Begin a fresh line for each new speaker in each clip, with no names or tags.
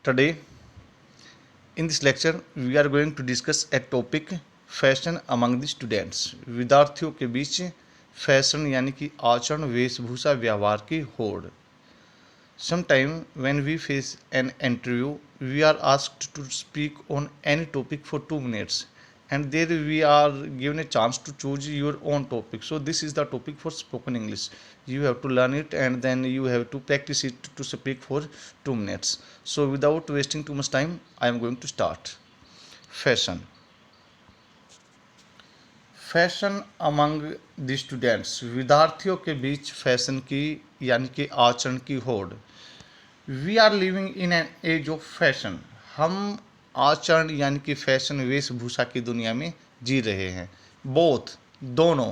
Today, in this lecture, we are going to discuss a topic fashion among the students. विद्यार्थियों के बीच fashion यानी कि आचरण, वेशभूषा, व्यवहार की होड़। Sometime when we face an interview, we are asked to speak on any topic for 2 minutes, and there we are given a chance to choose your own topic. So this is the topic for spoken English. You have to learn it and then you have to practice it to speak for 2 minutes. So without wasting too much time, I am going to start. Fashion. Fashion among the students, विद्यार्थियों के बीच fashion की यानी कि आचरण की होड़। We are living in an age of fashion, हम आचरण यानी कि फैशन, वेशभूषा की दुनिया में जी रहे हैं। बोथ, दोनों,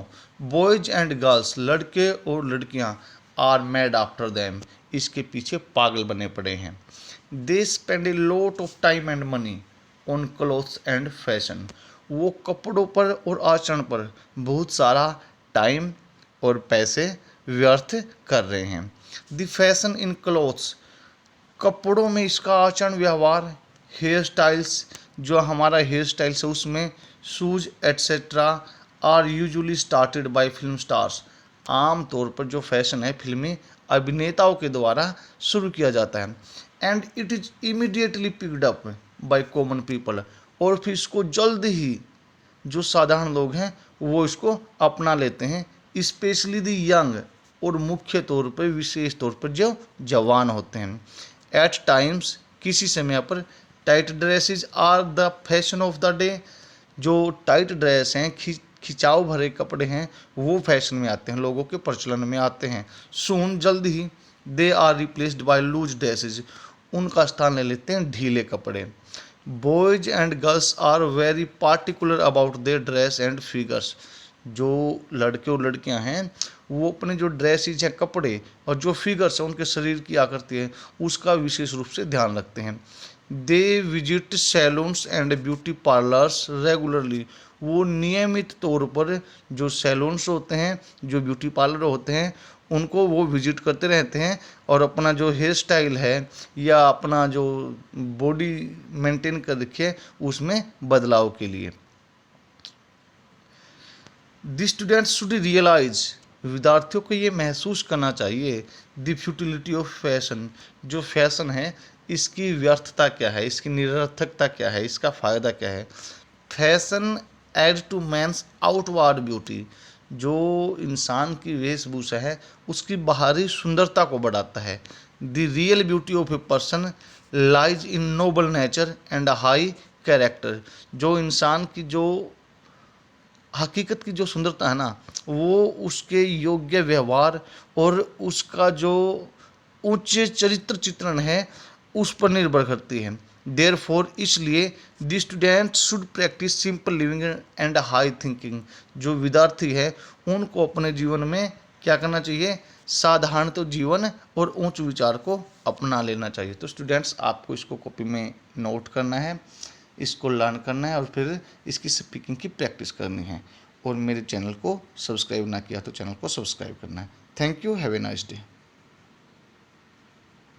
बॉयज एंड गर्ल्स, लड़के और लड़कियां, आर मेड आफ्टर देम, इसके पीछे पागल बने पड़े हैं। They spend a lot of time and money on clothes and fashion, वो कपड़ों पर और आचरण पर बहुत सारा टाइम और पैसे व्यर्थ कर रहे हैं। द फैशन इन क्लोथ्स, कपड़ों में इसका आचरण व्यवहार, हेयर स्टाइल्स, जो हमारा हेयर स्टाइल्स है उसमें, shoes etcetera, are usually started by film stars, आम तौर पर जो फैशन है फिल्मी अभिनेताओं के द्वारा शुरू किया जाता है। And it is immediately picked up by common people, और फिर इसको जल्द ही जो साधारण लोग हैं वो इसको अपना लेते हैं, स्पेशली द यंग, और मुख्य तौर पर, विशेष तौर पर जो जवान होते हैं। एट टाइम्स, किसी समय पर, tight dresses are the fashion of the day, जो टाइट ड्रेस हैं, खिंचाव भरे कपड़े हैं, वो फैशन में आते हैं, लोगों के प्रचलन में आते हैं। सून, जल्द ही, they are replaced by loose dresses, उनका स्थान ले लेते हैं ढीले कपड़े। Boys and girls are very particular about their dress and figures, जो लड़के और लड़कियां हैं वो अपने जो ड्रेसेज हैं, कपड़े, और जो फिगर्स हैं, उनके शरीर की आकृति है, उसका विशेष रूप से ध्यान रखते हैं। They visit saloons and beauty parlours regularly, वो नियमित तौर पर जो सैलून्स होते हैं, जो ब्यूटी पार्लर होते हैं, उनको वो विजिट करते रहते हैं, और अपना जो हेयर स्टाइल है या अपना जो बॉडी मेंटेन कर रखी है उसमें बदलाव के लिए। द स्टूडेंट्स शुड रियलाइज, विद्यार्थियों को ये महसूस करना चाहिए, द फ्यूटिलिटी ऑफ फैशन, जो फैशन है इसकी व्यर्थता क्या है, इसकी निरर्थकता क्या है, इसका फ़ायदा क्या है। Fashion add to man's outward beauty, जो इंसान की वेशभूषा है उसकी बाहरी सुंदरता को बढ़ाता है। The real beauty of a person lies in Nobel nature and high character, जो इंसान की जो हकीकत की जो सुंदरता है ना, वो उसके योग्य व्यवहार और उसका जो उच्च चरित्र चित्रण है उस पर निर्भर करती है। देयरफॉर, इसलिए the student should practice simple living and high thinking, जो विद्यार्थी है उनको अपने जीवन में क्या करना चाहिए, साधारण तो जीवन और उच्च विचार को अपना लेना चाहिए। तो स्टूडेंट्स, आपको इसको कॉपी में नोट करना है, इसको लर्न करना है और फिर इसकी स्पीकिंग की प्रैक्टिस करनी है। और मेरे चैनल को सब्सक्राइब ना किया तो चैनल को सब्सक्राइब करना है। Thank you, have a nice day.